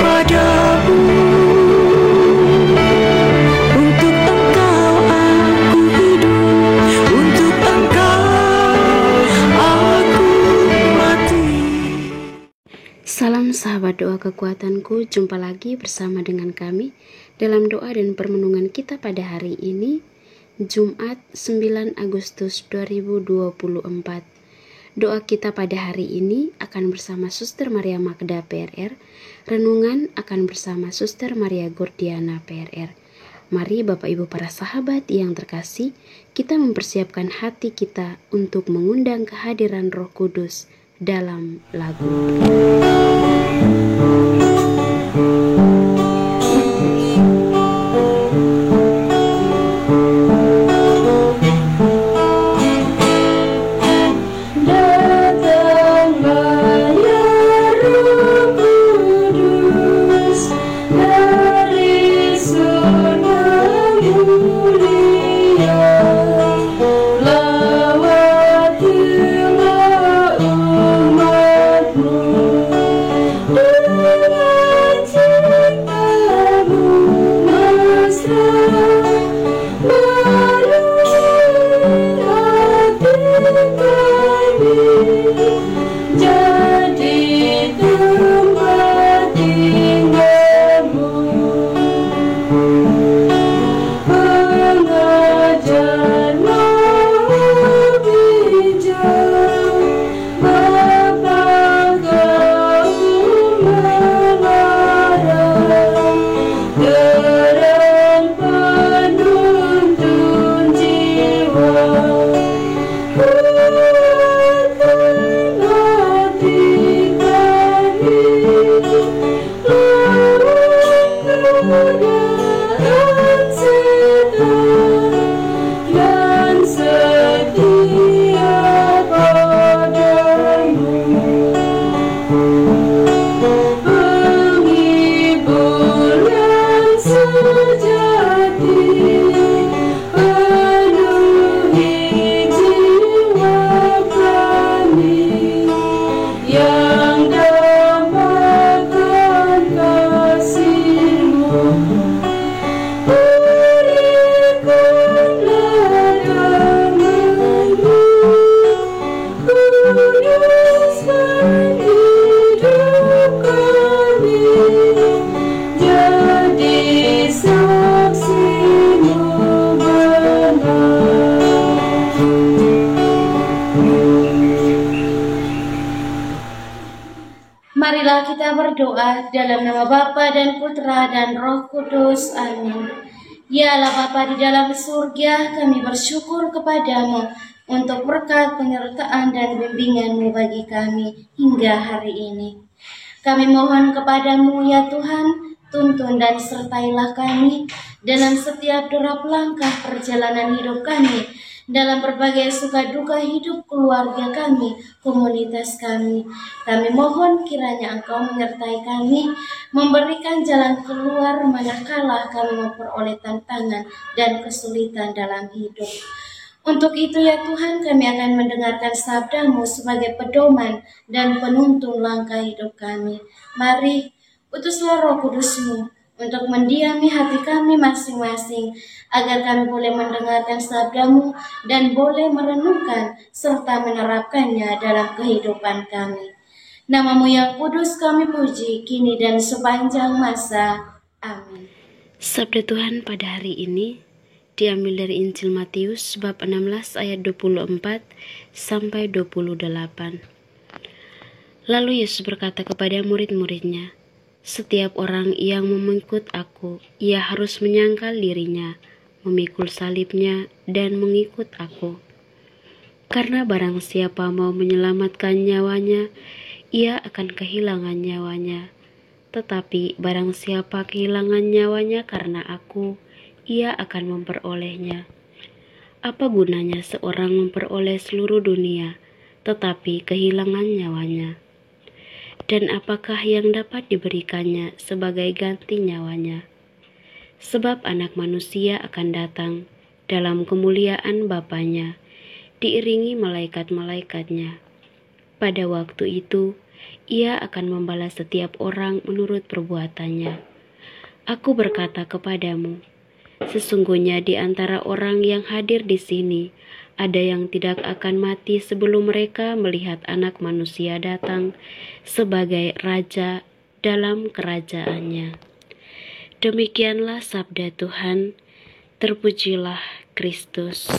padamu. Untuk Engkau aku hidup, untuk Engkau aku mati. Salam sahabat doa kekuatanku, jumpa lagi bersama dengan kami dalam doa dan permenungan kita pada hari ini, Jumat 9 Agustus 2024. Doa kita pada hari ini akan bersama Suster Maria Magda PRR, renungan akan bersama Suster Maria Gordiana PRR. Mari Bapak Ibu para sahabat yang terkasih, kita mempersiapkan hati kita untuk mengundang kehadiran Roh Kudus dalam lagu. Marilah kita berdoa dalam nama Bapa dan Putra dan Roh Kudus. Amin. Ya Allah Bapa di dalam surga, kami bersyukur kepadamu untuk berkat penyertaan dan bimbingan-Mu bagi kami hingga hari ini. Kami mohon kepadamu ya Tuhan, tuntun dan sertailah kami dalam setiap derap langkah perjalanan hidup kami, dalam berbagai suka duka hidup keluarga kami, komunitas kami. Kami mohon kiranya Engkau menyertai kami, memberikan jalan keluar manakala kami memperoleh tantangan dan kesulitan dalam hidup. Untuk itu ya Tuhan, kami akan mendengarkan sabda-Mu sebagai pedoman dan penuntun langkah hidup kami. Mari, utuslah Roh Kudus-Mu untuk mendiami hati kami masing-masing, agar kami boleh mendengarkan sabda-Mu dan boleh merenungkan serta menerapkannya dalam kehidupan kami. Nama-Mu yang kudus kami puji, kini dan sepanjang masa. Amin. Sabda Tuhan pada hari ini diambil dari Injil Matius bab 16 ayat 24 sampai 28. Lalu Yesus berkata kepada murid-muridnya, "Setiap orang yang mengikut aku, ia harus menyangkal dirinya, memikul salibnya, dan mengikut aku. Karena barang siapa mau menyelamatkan nyawanya, ia akan kehilangan nyawanya. Tetapi barang siapa kehilangan nyawanya karena aku, ia akan memperolehnya. Apa gunanya seorang memperoleh seluruh dunia, tetapi kehilangan nyawanya? Dan apakah yang dapat diberikannya sebagai ganti nyawanya? Sebab Anak Manusia akan datang dalam kemuliaan Bapanya, diiringi malaikat-malaikatnya. Pada waktu itu, Ia akan membalas setiap orang menurut perbuatannya. Aku berkata kepadamu, sesungguhnya di antara orang yang hadir di sini, ada yang tidak akan mati sebelum mereka melihat Anak Manusia datang sebagai Raja dalam kerajaannya. Demikianlah sabda Tuhan, terpujilah Kristus.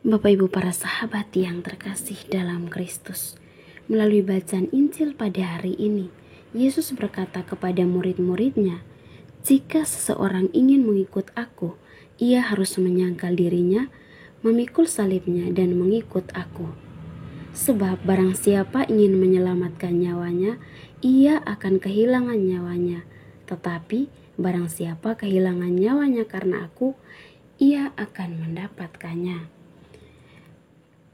Bapak Ibu para sahabat yang terkasih dalam Kristus, melalui bacaan Injil pada hari ini, Yesus berkata kepada murid-muridnya, "Jika seseorang ingin mengikut aku, ia harus menyangkal dirinya, memikul salibnya dan mengikut aku. Sebab barang siapa ingin menyelamatkan nyawanya, ia akan kehilangan nyawanya. Tetapi barang siapa kehilangan nyawanya karena aku, ia akan mendapatkannya."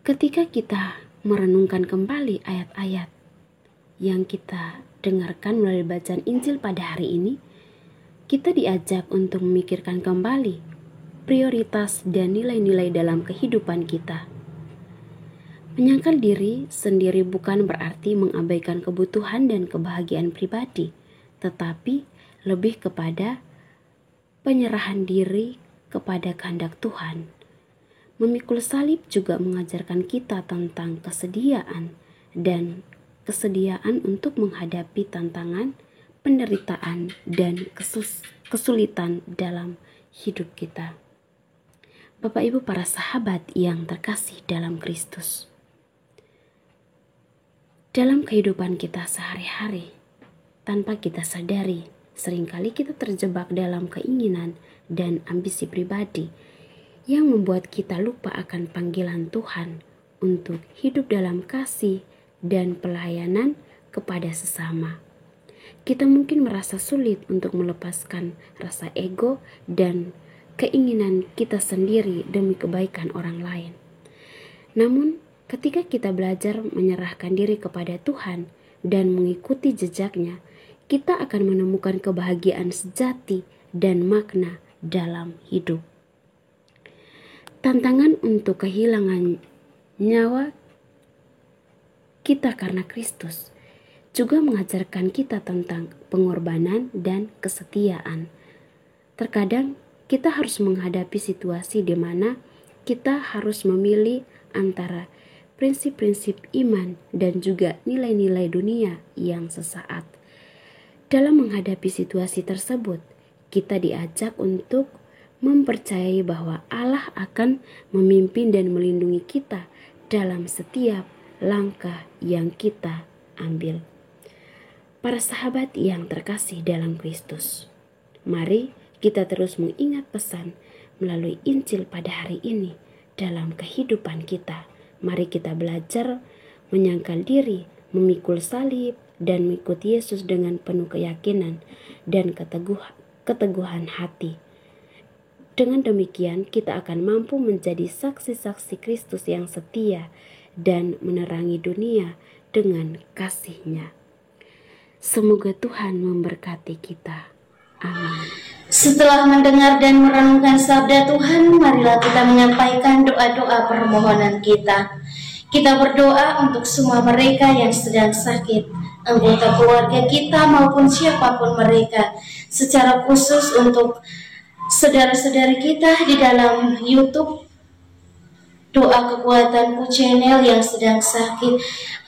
Ketika kita merenungkan kembali ayat-ayat yang kita dengarkan melalui bacaan Injil pada hari ini, kita diajak untuk memikirkan kembali prioritas dan nilai-nilai dalam kehidupan kita. Menyangkal diri sendiri bukan berarti mengabaikan kebutuhan dan kebahagiaan pribadi, tetapi lebih kepada penyerahan diri kepada kehendak Tuhan. Memikul salib juga mengajarkan kita tentang kesediaan untuk menghadapi tantangan, penderitaan, dan kesulitan dalam hidup kita. Bapak Ibu para sahabat yang terkasih dalam Kristus, dalam kehidupan kita sehari-hari, tanpa kita sadari, seringkali kita terjebak dalam keinginan dan ambisi pribadi yang membuat kita lupa akan panggilan Tuhan untuk hidup dalam kasih dan pelayanan kepada sesama. Kita mungkin merasa sulit untuk melepaskan rasa ego dan keinginan kita sendiri demi kebaikan orang lain. Namun, ketika kita belajar menyerahkan diri kepada Tuhan dan mengikuti jejaknya, kita akan menemukan kebahagiaan sejati dan makna dalam hidup. Tantangan untuk kehilangan nyawa kita karena Kristus juga mengajarkan kita tentang pengorbanan dan kesetiaan. Terkadang kita harus menghadapi situasi di mana kita harus memilih antara prinsip-prinsip iman dan juga nilai-nilai dunia yang sesaat. Dalam menghadapi situasi tersebut, kita diajak untuk mempercayai bahwa Allah akan memimpin dan melindungi kita dalam setiap langkah yang kita ambil. Para sahabat yang terkasih dalam Kristus, mari kita terus mengingat pesan melalui Injil pada hari ini dalam kehidupan kita. Mari kita belajar menyangkal diri, memikul salib, dan mengikuti Yesus dengan penuh keyakinan dan keteguhan hati. Dengan demikian, kita akan mampu menjadi saksi-saksi Kristus yang setia dan menerangi dunia dengan kasih-Nya. Semoga Tuhan memberkati kita. Amin. Setelah mendengar dan merenungkan sabda Tuhan, marilah kita menyampaikan doa-doa permohonan kita. Kita berdoa untuk semua mereka yang sedang sakit, anggota keluarga kita maupun siapapun mereka, secara khusus untuk saudara-saudari kita di dalam YouTube Doa Kekuatanku Channel yang sedang sakit,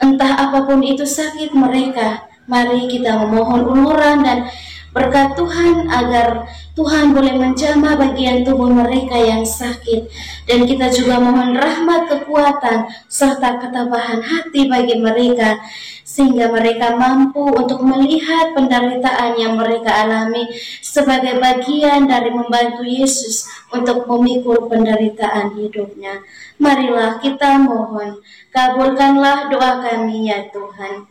entah apapun itu sakit mereka, mari kita memohon uluran dan berkat Tuhan agar Tuhan boleh menjamah bagian tubuh mereka yang sakit, dan kita juga mohon rahmat, kekuatan, serta ketabahan hati bagi mereka, sehingga mereka mampu untuk melihat penderitaan yang mereka alami sebagai bagian dari membantu Yesus untuk memikul penderitaan hidupnya. Marilah kita mohon, kabulkanlah doa kami ya Tuhan.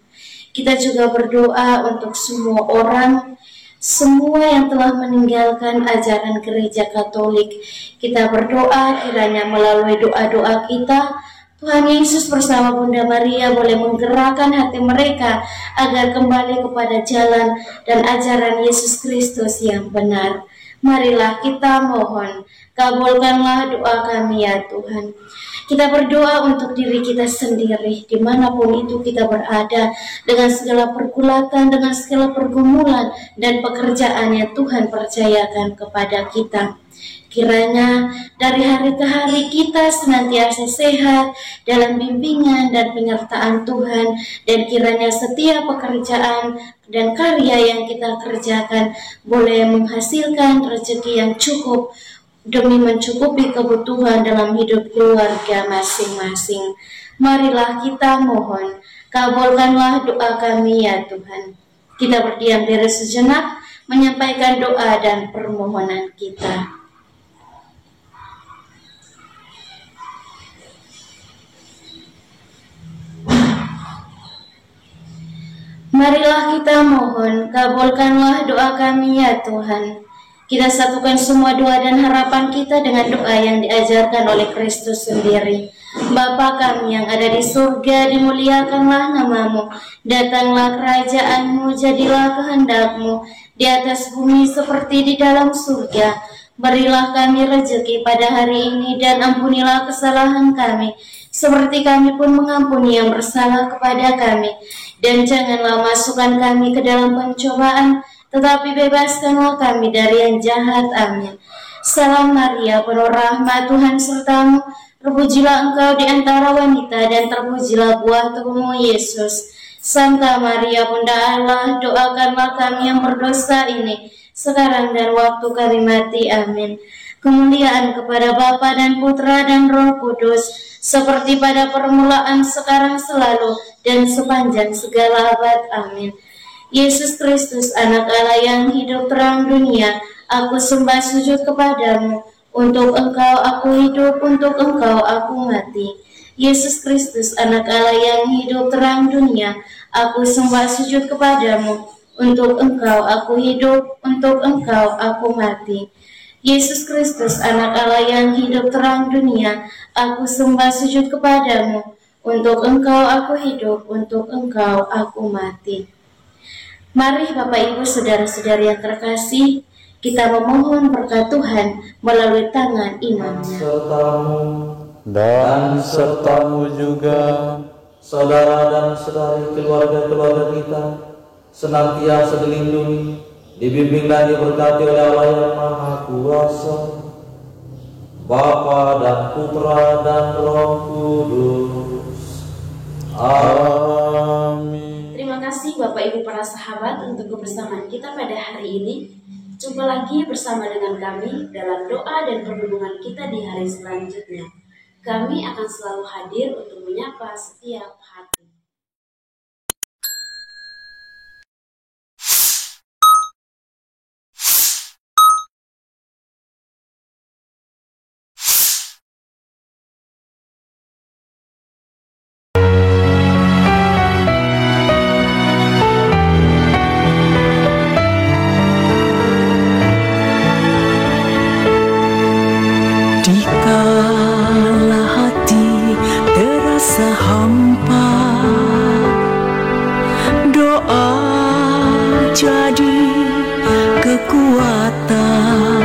Kita juga berdoa untuk semua orang, semua yang telah meninggalkan ajaran gereja Katolik. Kita berdoa kiranya melalui doa-doa kita, Tuhan Yesus bersama Bunda Maria boleh menggerakkan hati mereka agar kembali kepada jalan dan ajaran Yesus Kristus yang benar. Marilah kita mohon, kabulkanlah doa kami ya Tuhan. Kita berdoa untuk diri kita sendiri, dimanapun itu kita berada, dengan segala pergulatan, dengan segala pergumulan dan pekerjaan yang Tuhan percayakan kepada kita. Kiranya dari hari ke hari kita senantiasa sehat dalam bimbingan dan penyertaan Tuhan, dan kiranya setiap pekerjaan dan karya yang kita kerjakan boleh menghasilkan rezeki yang cukup demi mencukupi kebutuhan dalam hidup keluarga masing-masing. Marilah kita mohon, kabulkanlah doa kami ya Tuhan. Kita berdiam diri sejenak, menyampaikan doa dan permohonan kita. Marilah kita mohon, kabulkanlah doa kami ya Tuhan. Kita satukan semua doa dan harapan kita dengan doa yang diajarkan oleh Kristus sendiri. Bapa kami yang ada di surga, dimuliakanlah namamu. Datanglah kerajaanmu, jadilah kehendakmu di atas bumi seperti di dalam surga. Berilah kami rezeki pada hari ini dan ampunilah kesalahan kami, seperti kami pun mengampuni yang bersalah kepada kami. Dan janganlah masukkan kami ke dalam pencobaan, tetapi bebaskanlah kami dari yang jahat. Amin. Salam Maria, penuh rahmat, Tuhan sertamu. Terpujilah engkau di antara wanita, dan terpujilah buah tubuhmu Yesus. Santa Maria, Bunda Allah, doakanlah kami yang berdosa ini, sekarang dan waktu kami mati. Amin. Kemuliaan kepada Bapa dan Putra dan Roh Kudus, seperti pada permulaan, sekarang, selalu, dan sepanjang segala abad. Amin. Yesus Kristus, anak Allah yang hidup terang dunia, aku sembah sujud kepadamu. Untuk engkau aku hidup, untuk engkau aku mati. Yesus Kristus, anak Allah yang hidup terang dunia, aku sembah sujud kepadamu. Untuk engkau aku hidup, untuk engkau aku mati. Yesus Kristus, anak Allah yang hidup terang dunia, aku sembah sujud kepadamu. Untuk engkau aku hidup, untuk engkau aku mati. Mari Bapak Ibu Saudara-saudari yang terkasih, kita memohon berkat Tuhan melalui tangan imamnya. Dan sertamu juga, saudara dan saudari keluarga-keluarga kita, senantiasa dilindungi, dibimbing dan diberkati oleh Allah yang Maha Kuasa, Bapa dan Putra dan Roh Kudus. Amin. Terima kasih Bapak Ibu para sahabat untuk kebersamaan kita pada hari ini. Jumpa lagi bersama dengan kami dalam doa dan perlindungan kita di hari selanjutnya. Kami akan selalu hadir untuk menyapa setiap hati. Dikala hati terasa hampa, doa jadi kekuatan.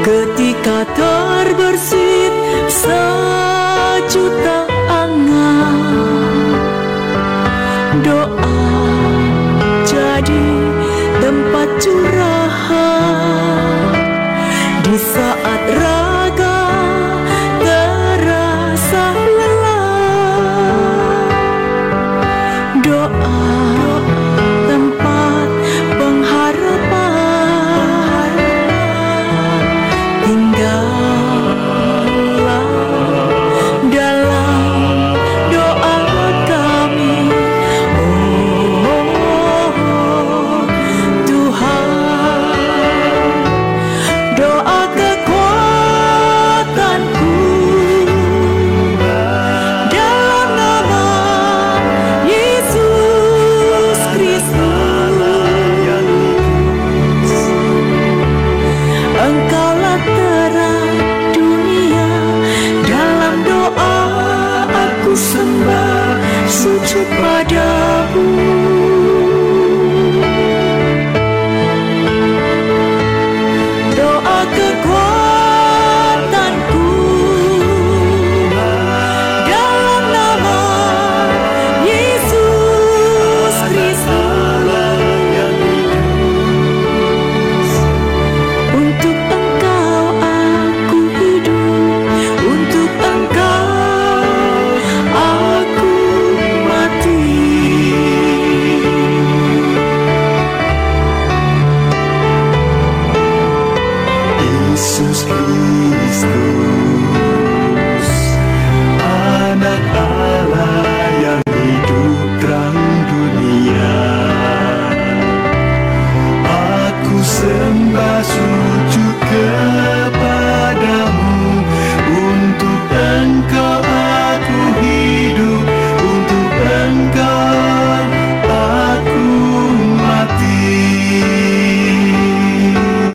Ketika terbersit sejuta angan, doa jadi tempat curahan. Di saat